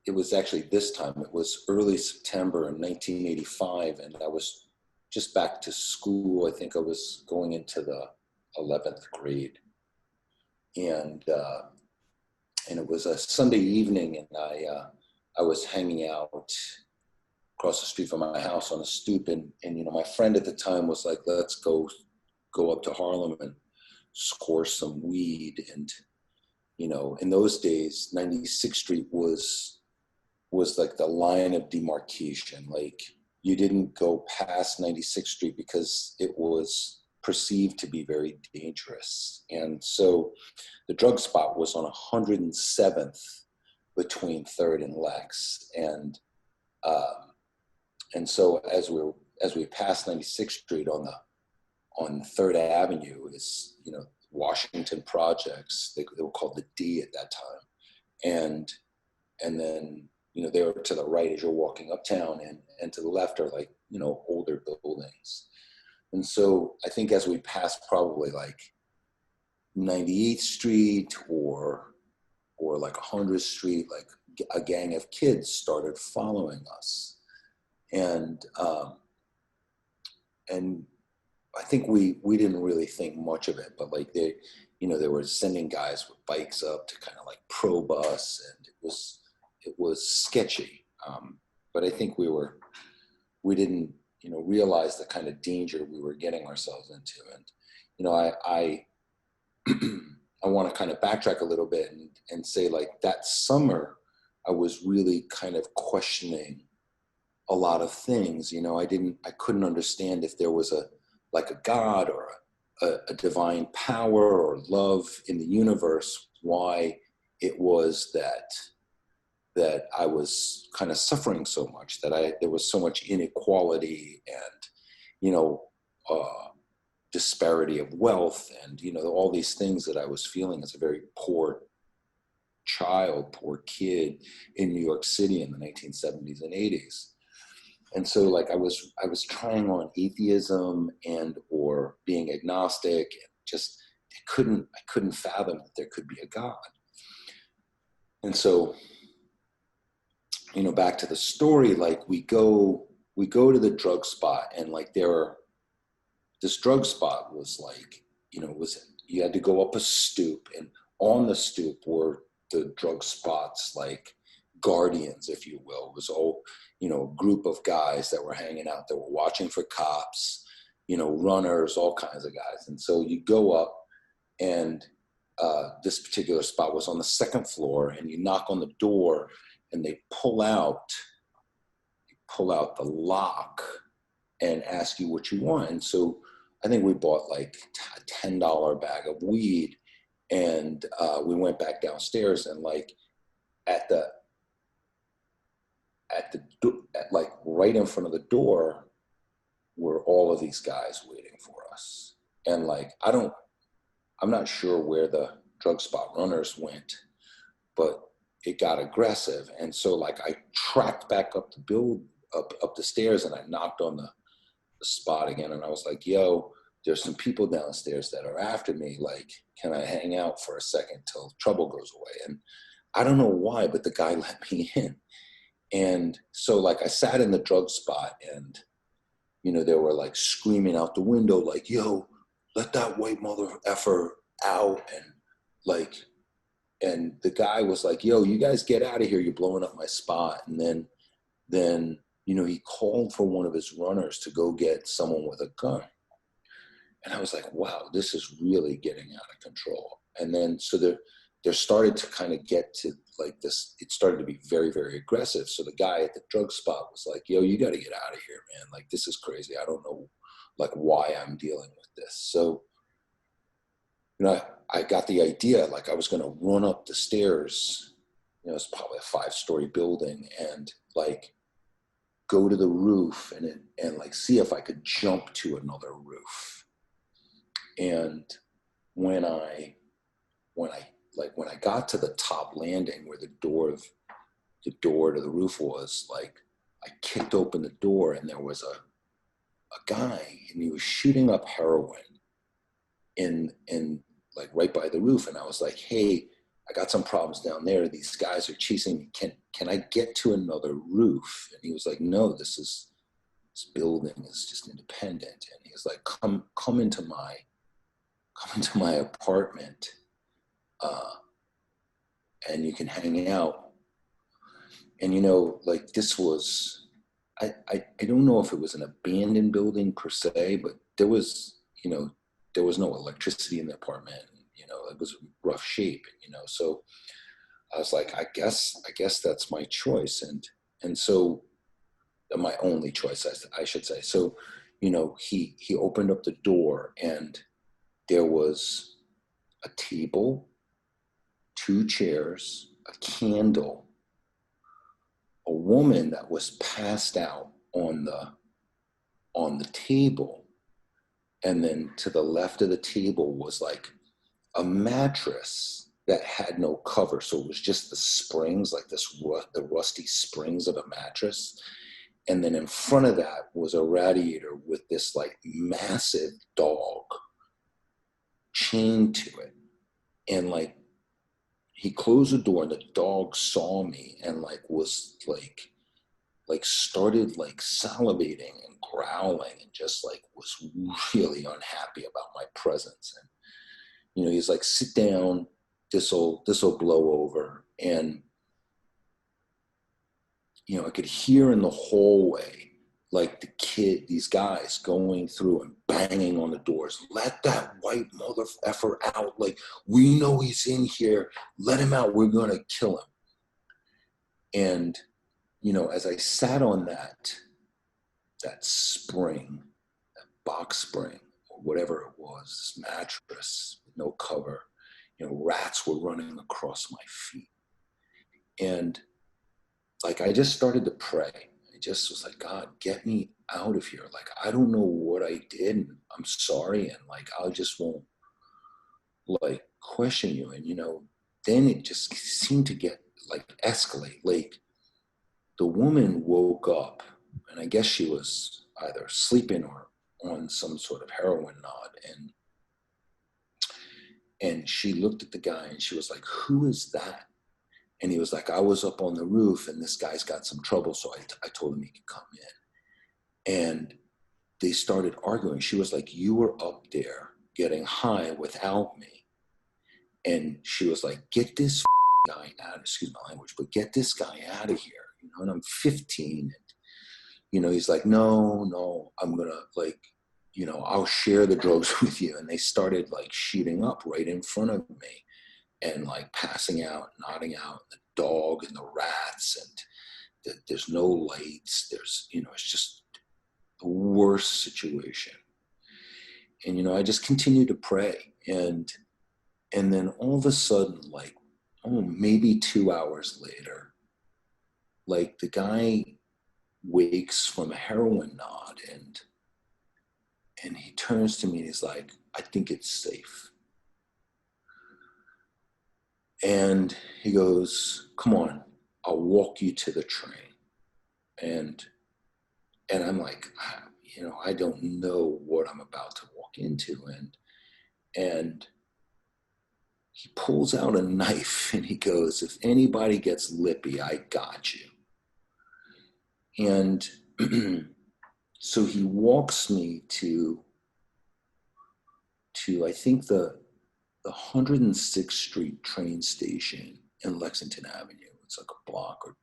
it was actually this time, it was early September in 1985, and I was just back to school. I think I was going into the 11th grade. And it was a Sunday evening, and I was hanging out across the street from my house on a stoop, and my friend at the time was like, let's go up to Harlem and score some weed. And in those days, 96th Street was like the line of demarcation. Like, you didn't go past 96th Street because it was perceived to be very dangerous. And so the drug spot was on 107th between 3rd and Lex. And so as we passed 96th Street on 3rd Avenue is, Washington Projects, they were called the D at that time. And then, they were to the right as you're walking uptown, and to the left are like, older buildings. And so I think as we passed probably like 98th Street or like 100th Street, like a gang of kids started following us. And I think we didn't really think much of it, but like they were sending guys with bikes up to kind of like probe us, and it was sketchy. But I think we didn't, realize the kind of danger we were getting ourselves into. And, I want to kind of backtrack a little bit and say, like, that summer, I was really kind of questioning a lot of things. I couldn't understand if there was a God or a divine power or love in the universe, why it was that I was kind of suffering so much, that there was so much inequality and, disparity of wealth, and, all these things that I was feeling as a very poor kid in New York City in the 1970s and 80s. And so, like, I was trying on atheism and or being agnostic, and just I couldn't fathom that there could be a God. And so, back to the story, like, we go to the drug spot, and like this drug spot was like, you had to go up a stoop, and on the stoop were the drug spots, like guardians, if you will. It was all, a group of guys that were hanging out, that were watching for cops, runners, all kinds of guys. And so you go up, and this particular spot was on the 2nd floor, and you knock on the door, and they pull out the lock and ask you what you want. And so I think we bought like a $10 bag of weed, and we went back downstairs, and like at like right in front of the door were all of these guys waiting for us. And like, I'm not sure where the drug spot runners went, but it got aggressive. And so like I tracked back up the stairs, and I knocked on the spot again, and I was like, yo, there's some people downstairs that are after me. Like, can I hang out for a second till trouble goes away? And I don't know why, but the guy let me in. And so like I sat in the drug spot, and, they were like screaming out the window, like, yo, let that white mother effer out. And the guy was like, yo, you guys get out of here. You're blowing up my spot. And then, he called for one of his runners to go get someone with a gun. And I was like, wow, this is really getting out of control. And then, so there started to kind of get to like this, it started to be very, very aggressive. So the guy at the drug spot was like, yo, you got to get out of here, man. Like, this is crazy. I don't know, like, why I'm dealing with this. So, I got the idea, like, I was going to run up the stairs, it's probably a 5-story building, and like go to the roof and like see if I could jump to another roof. And when I got to the top landing where the door to the roof was, like, I kicked open the door, and there was a guy, and he was shooting up heroin in like right by the roof. And I was like, hey, I got some problems down there. These guys are chasing me. Can I get to another roof? And he was like, no, this building is just independent. And he was like, come into my apartment, uh, and you can hang out. And like this was, I don't know if it was an abandoned building per se, but there was no electricity in the apartment. It was rough shape. So I was like, I guess that's my choice, and so my only choice, I should say. So, he opened up the door, and there was a table, two chairs, a candle, a woman that was passed out on the table, and then to the left of the table was like a mattress that had no cover, so it was just the springs, like the rusty springs of a mattress. And then in front of that was a radiator with this like massive dog chained to it. And like he closed the door, and the dog saw me and like was like started like salivating and growling, and just like was really unhappy about my presence. And he's like, sit down, this'll blow over. And I could hear in the hallway like these guys going through and banging on the doors. Let that white mother effer out. Like, we know he's in here. Let him out. We're going to kill him. And, as I sat on that spring, that box spring, or whatever it was, this mattress with no cover, rats were running across my feet. And like, I just started to pray. I just was like, God, get me out of here. Like, I don't know what I did, and I'm sorry. And like, I just won't like question you. And, then it just seemed to get like escalate. Like, the woman woke up, and I guess she was either sleeping or on some sort of heroin nod. And she looked at the guy, and she was like, who is that? And he was like, I was up on the roof, and this guy's got some trouble. So I told him he could come in. And they started arguing. She was like, you were up there getting high without me. And she was like, get this guy out, excuse my language, but get this guy out of here. And I'm 15. And, he's like, no, I'm going to like, I'll share the drugs with you. And they started like shooting up right in front of me, and like passing out, nodding out, the dog and the rats, and there's no lights. There's, it's just the worst situation. And, I just continued to pray. And then all of a sudden, like, maybe 2 hours later, like the guy wakes from a heroin nod, and he turns to me and he's like, I think it's safe. And he goes, come on, I'll walk you to the train. And I'm like, I don't know what I'm about to walk into. And he pulls out a knife, and he goes, if anybody gets lippy, I got you. And so he walks me to I think the 106th Street train station in Lexington Avenue. It's like a block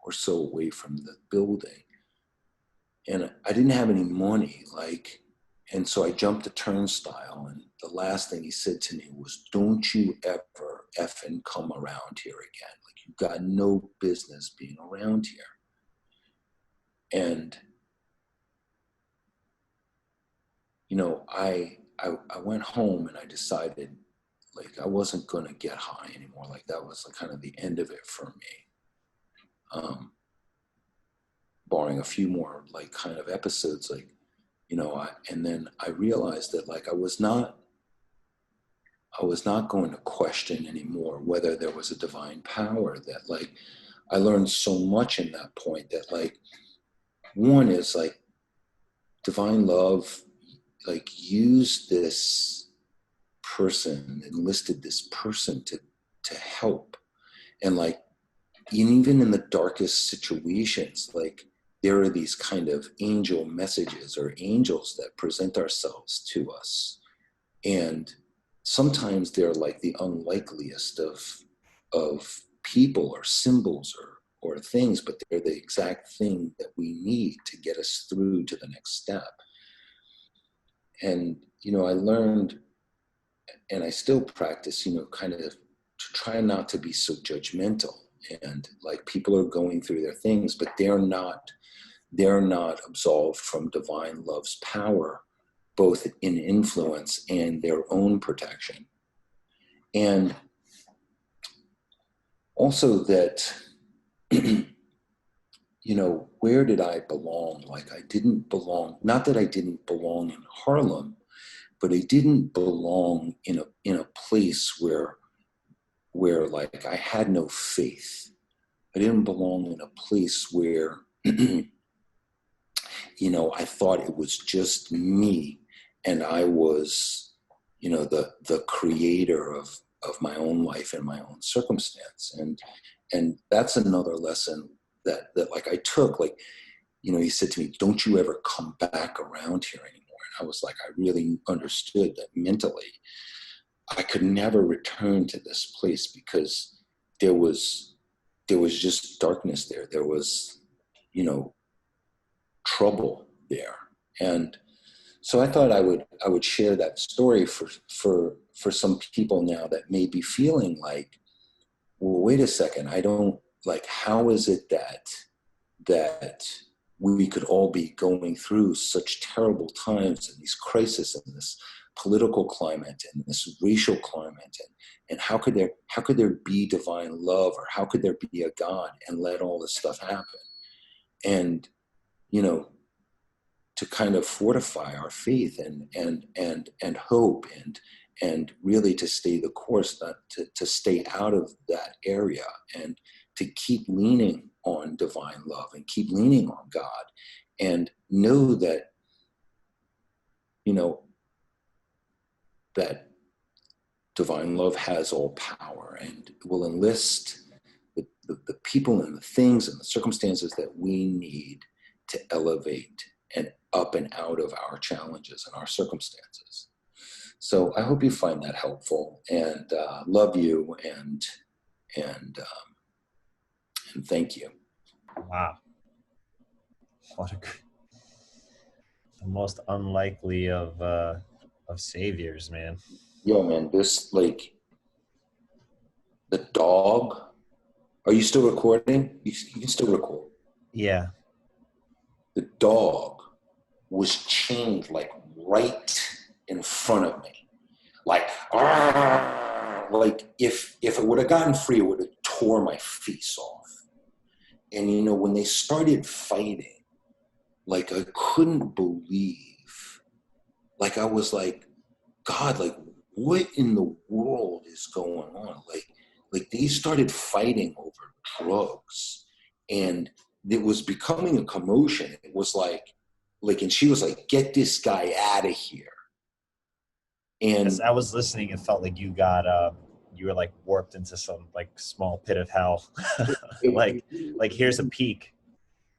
or so away from the building. And I didn't have any money, like, and so I jumped the turnstile, and the last thing he said to me was, don't you ever effing come around here again. Like, you've got no business being around here. And, I went home, and I decided, like, I wasn't going to get high anymore. Like, that was like kind of the end of it for me. Barring a few more like kind of episodes, like, and then I realized that like I was not going to question anymore whether there was a divine power. That like I learned so much in that point, that like, one is like divine love like used this person, enlisted this person to to help. And like, even in the darkest situations, like there are these kind of angel messages or angels that present ourselves to us. And sometimes they're like the unlikeliest of people or symbols or things, but they're the exact thing that we need to get us through to the next step. And, I learned, and I still practice, kind of to try not to be so judgmental. And like, people are going through their things, but they're not absolved from divine love's power, both in influence and their own protection. And also that, where did I belong? Like, I didn't belong, not that I didn't belong in Harlem, but I didn't belong in a place where like I had no faith. I didn't belong in a place where, I thought it was just me and I was, the creator of my own life and my own circumstance. And that's another lesson that like I took, like, he said to me, don't you ever come back around here anymore. And I was like, I really understood that mentally I could never return to this place because there was just darkness there. There was, trouble there. And so I thought I would share that story for some people now that may be feeling like, well, wait a second, I don't, like, how is it that we could all be going through such terrible times and these crises and this political climate and this racial climate, and how could there be divine love, or how could there be a God and let all this stuff happen? And to kind of fortify our faith and hope and really to stay the course, not to stay out of that area, and to keep leaning on divine love and keep leaning on God, and know that, that divine love has all power and will enlist the people and the things and the circumstances that we need to elevate and up and out of our challenges and our circumstances. So I hope you find that helpful, and love you, and thank you. Wow. What the most unlikely of saviors, man. Yo, man, this, like, the dog. Are you still recording? You can still record. Yeah. The dog was chained, like, right in front of me. Like, if it would have gotten free, it would have tore my face off. And, when they started fighting, like, I couldn't believe, like, I was like, God, like, what in the world is going on? Like they started fighting over drugs, and it was becoming a commotion. It was like, and she was like, get this guy out of here. And as I was listening, it felt like you got you were like warped into some like small pit of hell. like here's a peek.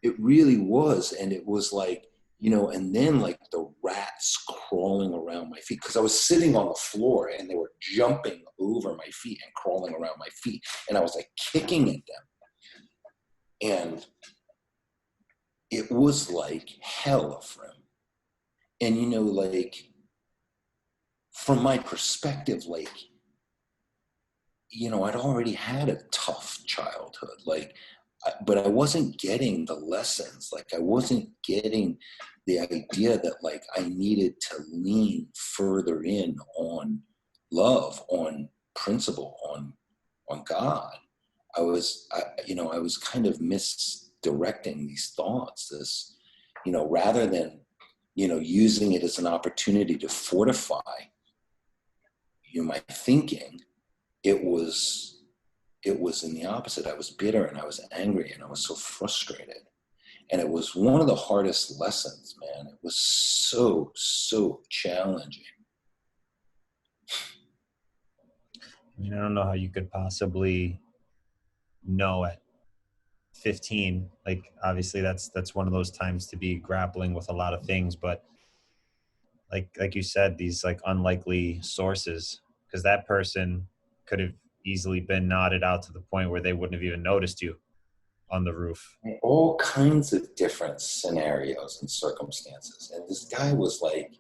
It really was. And it was like, and then like the rats crawling around my feet, because I was sitting on the floor and they were jumping over my feet and crawling around my feet, and I was like kicking at them. And it was like hell for him. And like, from my perspective, like, I'd already had a tough childhood, like, but I wasn't getting the lessons. Like, I wasn't getting the idea that, like, I needed to lean further in on love, on principle, on God. I was kind of misdirecting these thoughts, this, rather than, using it as an opportunity to fortify, my thinking. It was in the opposite. I was bitter and I was angry and I was so frustrated. And it was one of the hardest lessons, man. It was so challenging. I mean, I don't know how you could possibly know at 15. Like, obviously, that's one of those times to be grappling with a lot of things. But like you said, these like unlikely sources, because that person could have easily been nodded out to the point where they wouldn't have even noticed you on the roof. All kinds of different scenarios and circumstances. And this guy was like,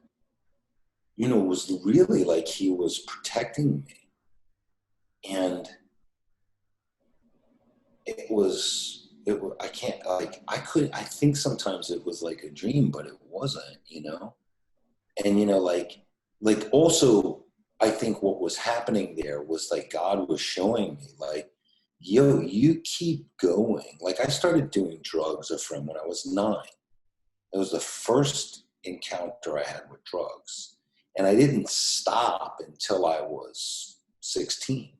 was really like he was protecting me. And I can't, like, I think sometimes it was like a dream, but it wasn't. And, also, I think what was happening there was like God was showing me, like, yo, you keep going. Like, I started doing drugs from when I was 9. It was the first encounter I had with drugs. And I didn't stop until I was 16.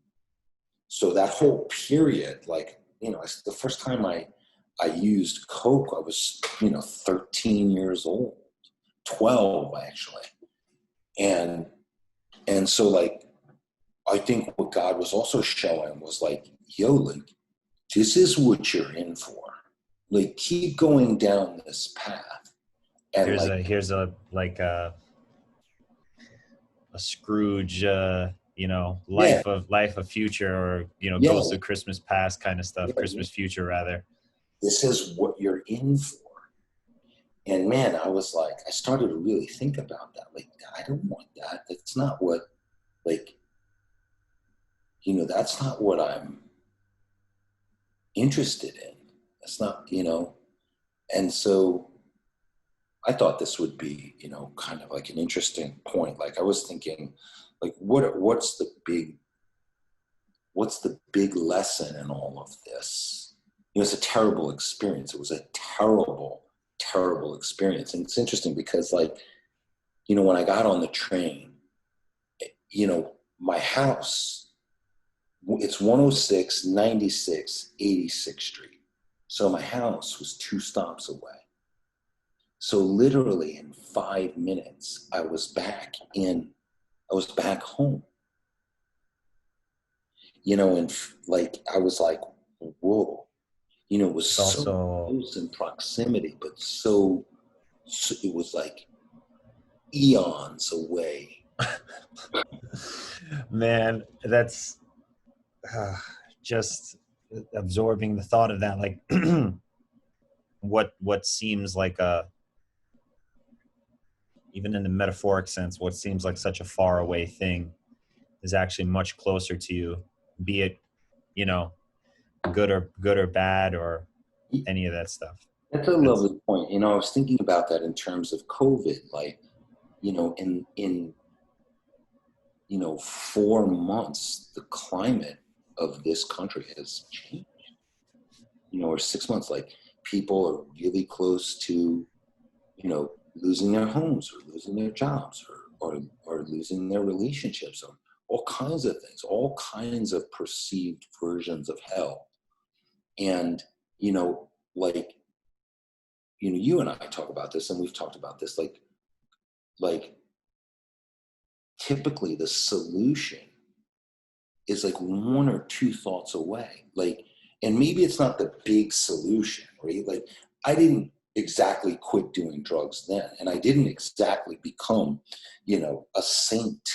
So that whole period, like, the first time I used Coke, I was, 13 years old, 12 actually. And, and so like, I think what God was also showing was like, yo, like, this is what you're in for. Like, keep going down this path. And Here's like, a like a Scrooge, yeah, life of future, or yeah, Ghost of like, Christmas Past kind of stuff, yeah, Christmas Future rather. this is what you're in for. And man, I was like, I started to really think about that. Like, I don't want that. That's not what, like, that's not what I'm interested in. That's not. And so I thought this would be, kind of like an interesting point. Like, I was thinking, like, what's the big lesson in all of this? It's a terrible experience. It was a terrible, terrible experience. And it's interesting because, like, when I got on the train, my house, it's 106, 96, 86th Street. So my house was 2 stops away. So literally in 5 minutes, I was back home, and like, I was like, whoa, it was It's so also, close in proximity, but so it was like eons away. man, that's just absorbing the thought of that. Like, what seems like even in the metaphoric sense, what seems like such a far away thing is actually much closer to you, be it, you know, good or bad or any of that stuff. That's a That's lovely point. I was thinking about that in terms of COVID. Like, in 4 months, the climate of this country has changed. Or 6 months, like, people are really close to, losing their homes or losing their jobs or losing their relationships or all kinds of things, all kinds of perceived versions of hell. And, like, you and I talk about this, and we've talked about this, like typically the solution is like 1 or 2 thoughts away. Like, and maybe it's not the big solution, right? Like, I didn't exactly quit doing drugs then, and I didn't exactly become, a saint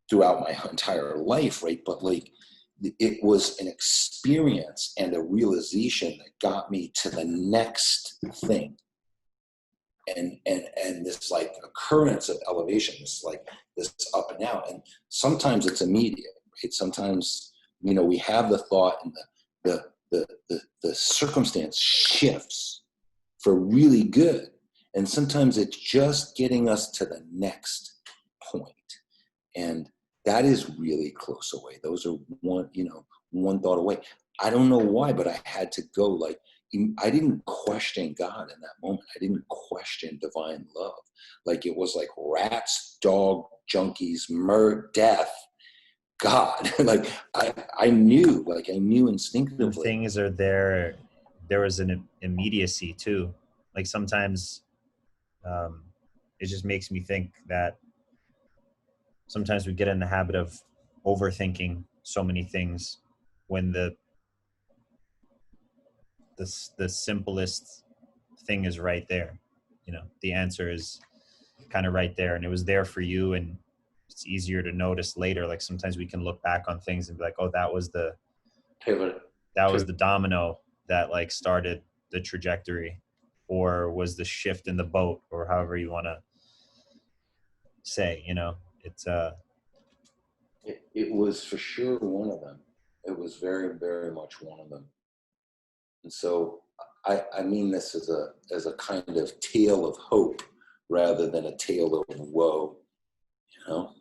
throughout my entire life, right? But like, it was an experience and a realization that got me to the next thing. And this like occurrence of elevation, this like this up and down. And sometimes it's immediate, right? Sometimes, we have the thought, and the circumstance shifts for really good. And sometimes it's just getting us to the next point. And that is really close away. Those are one thought away. I don't know why, but I had to go. Like, I didn't question God in that moment. I didn't question divine love. Like, it was like rats, dog, junkies, murder, death, God. Like, I knew, when instinctively. things are there. There was an immediacy too. Like sometimes, um, it just makes me think that sometimes we get in the habit of overthinking so many things when the simplest thing is right there. You know, the answer is kind of right there, and it was there for you, and it's easier to notice later. Like sometimes we can look back on things and be like, oh, Pivot. that was Pivot. the domino that like started the trajectory, or was the shift in the boat, or however you want to say, you know. It's It was for sure one of them. It was very, very much one of them. And so I mean this as a kind of tale of hope rather than a tale of woe, you know?